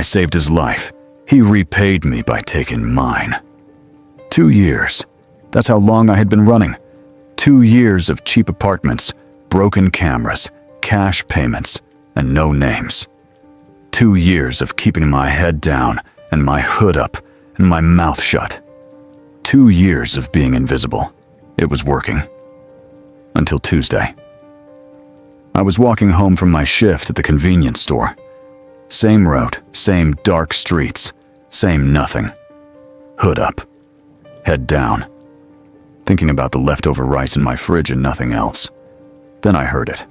I saved his life. He repaid me by taking mine. 2 years. That's how long I had been running. 2 years of cheap apartments, broken cameras, cash payments, and no names. 2 years of keeping my head down and my hood up and my mouth shut. 2 years of being invisible. It was working. Until Tuesday. I was walking home from my shift at the convenience store. Same road, same dark streets, same nothing. Hood up. Head down. Thinking about the leftover rice in my fridge and nothing else. Then I heard it.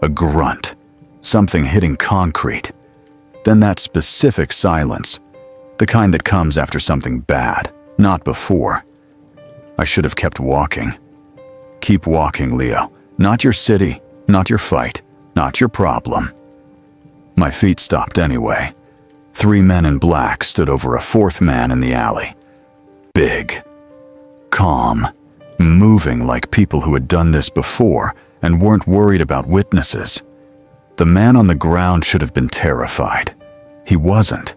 A grunt. Something hitting concrete. Then that specific silence. The kind that comes after something bad, not before. I should have kept walking. Keep walking, Leo. Not your city, not your fight, not your problem. My feet stopped anyway. 3 men in black stood over a 4th man in the alley. Big. Calm. Moving like people who had done this before and weren't worried about witnesses. The man on the ground should have been terrified. He wasn't.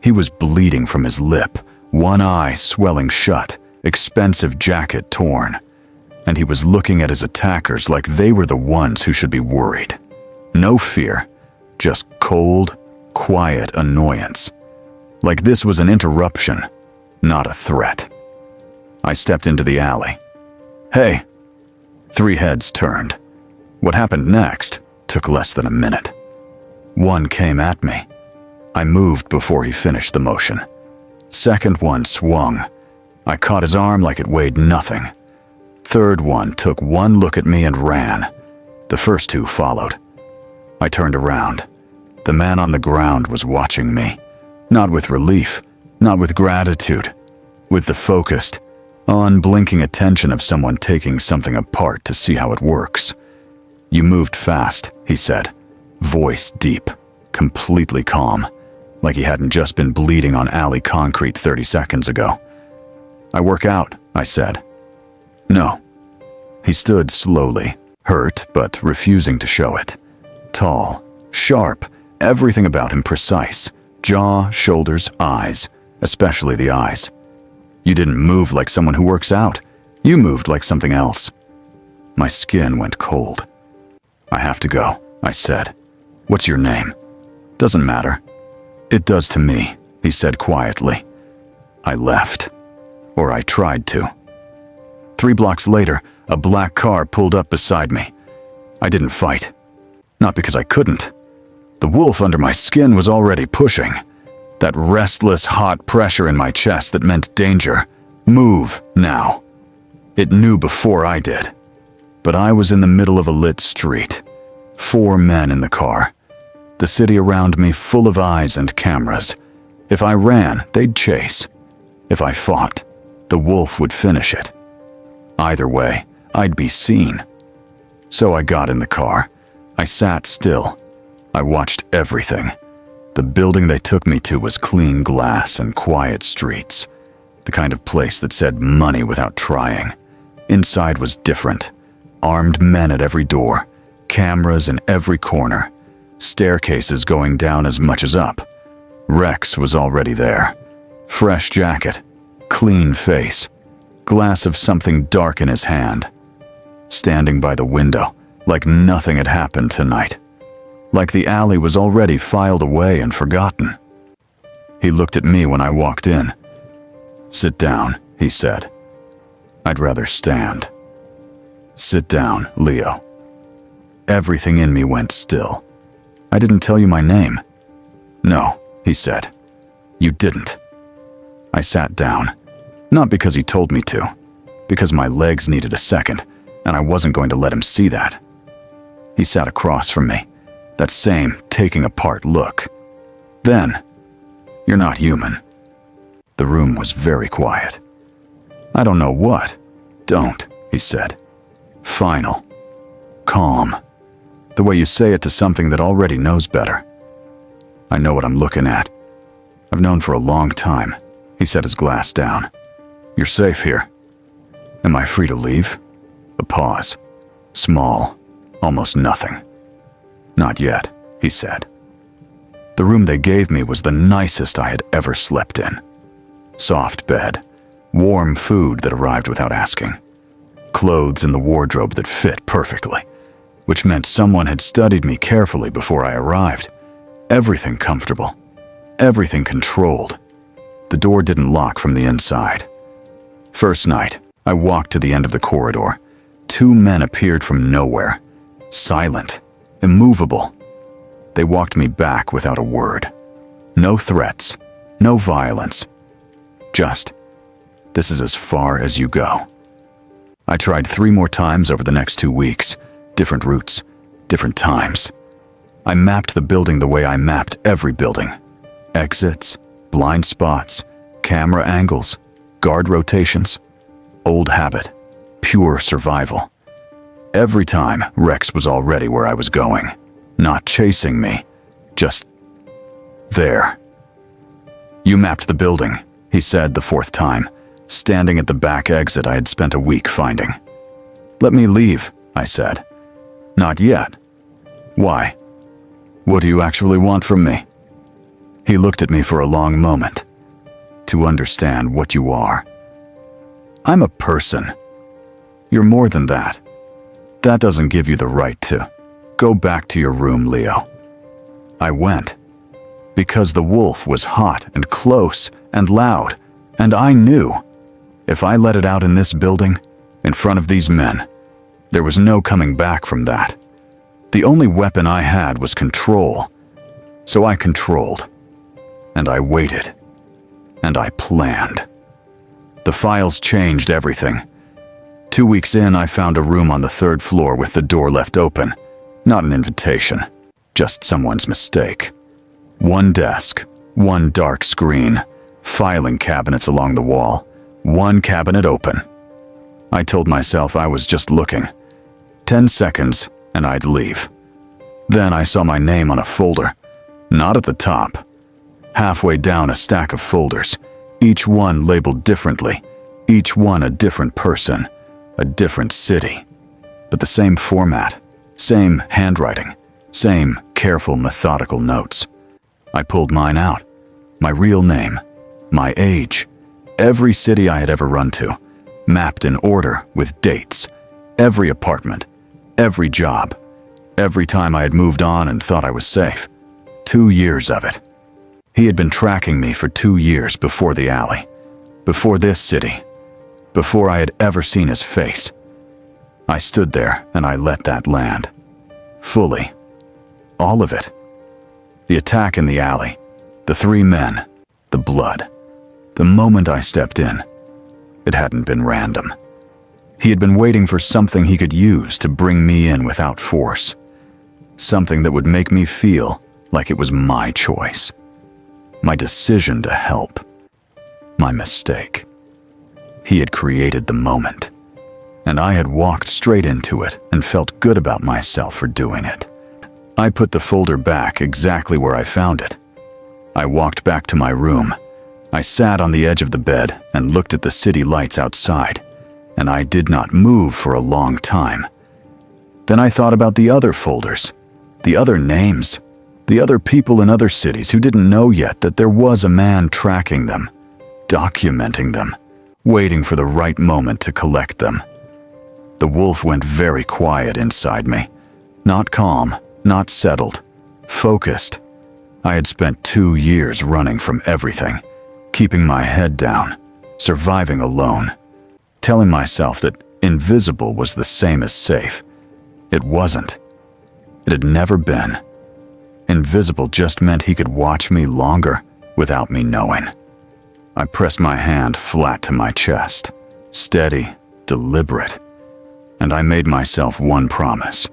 He was bleeding from his lip, one eye swelling shut, expensive jacket torn. And he was looking at his attackers like they were the ones who should be worried. No fear, just cold, quiet annoyance. Like this was an interruption, not a threat. I stepped into the alley. Hey! 3 heads turned. What happened next took less than a minute. One came at me. I moved before he finished the motion. Second one swung. I caught his arm like it weighed nothing. Third one took one look at me and ran. The first 2 followed. I turned around. The man on the ground was watching me. Not with relief, not with gratitude, with the focused, unblinking attention of someone taking something apart to see how it works. You moved fast, he said, voice deep, completely calm, like he hadn't just been bleeding on alley concrete 30 seconds ago. I work out, I said. No. He stood slowly, hurt but refusing to show it. Tall, sharp, everything about him precise. Jaw, shoulders, eyes, especially the eyes. You didn't move like someone who works out. You moved like something else. My skin went cold. I have to go, I said. What's your name? Doesn't matter. It does to me, he said quietly. I left. Or I tried to. 3 blocks later, a black car pulled up beside me. I didn't fight. Not because I couldn't. The wolf under my skin was already pushing. That restless, hot pressure in my chest that meant danger. Move, now. It knew before I did. But I was in the middle of a lit street. 4 men in the car. The city around me full of eyes and cameras. If I ran, they'd chase. If I fought, the wolf would finish it. Either way, I'd be seen. So I got in the car. I sat still. I watched everything. The building they took me to was clean glass and quiet streets. The kind of place that said money without trying. Inside was different. Armed men at every door. Cameras in every corner. Staircases going down as much as up. Rex was already there. Fresh jacket. Clean face. Glass of something dark in his hand. Standing by the window, like nothing had happened tonight. Like the alley was already filed away and forgotten. He looked at me when I walked in. Sit down, he said. I'd rather stand. Sit down, Leo. Everything in me went still. I didn't tell you my name. No, he said. You didn't. I sat down. Not because he told me to. Because my legs needed a second, and I wasn't going to let him see that. He sat across from me. That same taking apart look. Then, you're not human. The room was very quiet. I don't know what. Don't, he said. Final. Calm. The way you say it to something that already knows better. I know what I'm looking at. I've known for a long time. He set his glass down. You're safe here. Am I free to leave? A pause. Small. Almost nothing. Not yet, he said. The room they gave me was the nicest I had ever slept in. Soft bed, warm food that arrived without asking, clothes in the wardrobe that fit perfectly, which meant someone had studied me carefully before I arrived. Everything comfortable, everything controlled. The door didn't lock from the inside. First night, I walked to the end of the corridor. Two men appeared from nowhere, silent, immovable. They walked me back without a word. No threats, no violence. Just, this is as far as you go. I tried 3 more times over the next 2 weeks. Different routes, different times. I mapped the building the way I mapped every building. Exits, blind spots, camera angles, guard rotations. Old habit, pure survival. Every time, Rex was already where I was going. Not chasing me, just there. You mapped the building, he said the 4th time, standing at the back exit I had spent a week finding. Let me leave, I said. Not yet. Why? What do you actually want from me? He looked at me for a long moment. To understand what you are. I'm a person. You're more than that. That doesn't give you the right to. Go back to your room, Leo. I went. Because the wolf was hot and close and loud, and I knew. If I let it out in this building, in front of these men, there was no coming back from that. The only weapon I had was control. So I controlled. And I waited. And I planned. The files changed everything. 2 weeks in, I found a room on the 3rd floor with the door left open. Not an invitation, just someone's mistake. 1 desk, 1 dark screen, filing cabinets along the wall, 1 cabinet open. I told myself I was just looking. 10 seconds, and I'd leave. Then I saw my name on a folder, not at the top. Halfway down a stack of folders, each one labeled differently, each one a different person, a different city, but the same format, same handwriting, same careful, methodical notes. I pulled mine out, my real name, my age, every city I had ever run to, mapped in order with dates, every apartment, every job, every time I had moved on and thought I was safe. 2 years of it. He had been tracking me for 2 years before the alley, before this city, before I had ever seen his face. I stood there and I let that land. Fully. All of it. The attack in the alley, the 3 men, the blood. The moment I stepped in, it hadn't been random. He had been waiting for something he could use to bring me in without force. Something that would make me feel like it was my choice. My decision to help. My mistake. He had created the moment, and I had walked straight into it and felt good about myself for doing it. I put the folder back exactly where I found it. I walked back to my room. I sat on the edge of the bed and looked at the city lights outside, and I did not move for a long time. Then I thought about the other folders, the other names, the other people in other cities who didn't know yet that there was a man tracking them, documenting them, waiting for the right moment to collect them. The wolf went very quiet inside me, not calm, not settled, focused. I had spent 2 years running from everything, keeping my head down, surviving alone, telling myself that invisible was the same as safe. It wasn't. It had never been. Invisible just meant he could watch me longer without me knowing. I pressed my hand flat to my chest, steady, deliberate, and I made myself one promise.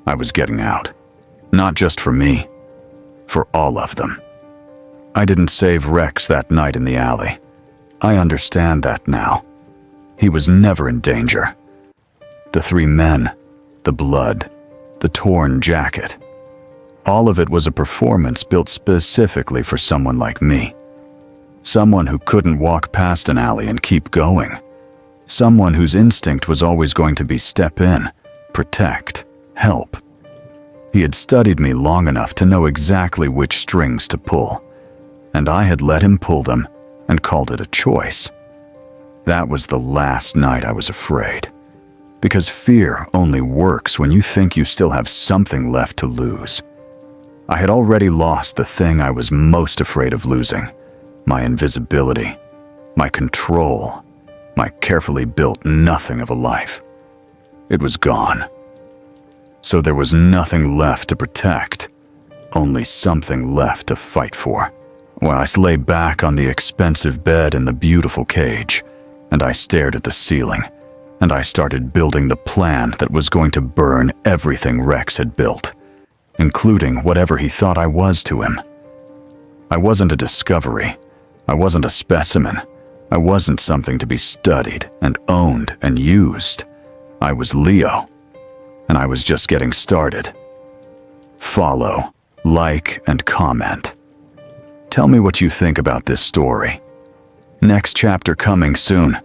I was getting out, not just for me, for all of them. I didn't save Rex that night in the alley. I understand that now. He was never in danger. The 3 men, the blood, the torn jacket. All of it was a performance built specifically for someone like me. Someone who couldn't walk past an alley and keep going. Someone whose instinct was always going to be step in, protect, help. He had studied me long enough to know exactly which strings to pull, and I had let him pull them and called it a choice. That was the last night I was afraid, because fear only works when you think you still have something left to lose. I had already lost the thing I was most afraid of losing: my invisibility, my control, my carefully built nothing of a life. It was gone. So there was nothing left to protect, only something left to fight for. While I lay back on the expensive bed in the beautiful cage, and I stared at the ceiling, and I started building the plan that was going to burn everything Rex had built, including whatever he thought I was to him. I wasn't a discovery. I wasn't a specimen. I wasn't something to be studied and owned and used. I was Leo, and I was just getting started. Follow, like, and comment. Tell me what you think about this story. Next chapter coming soon.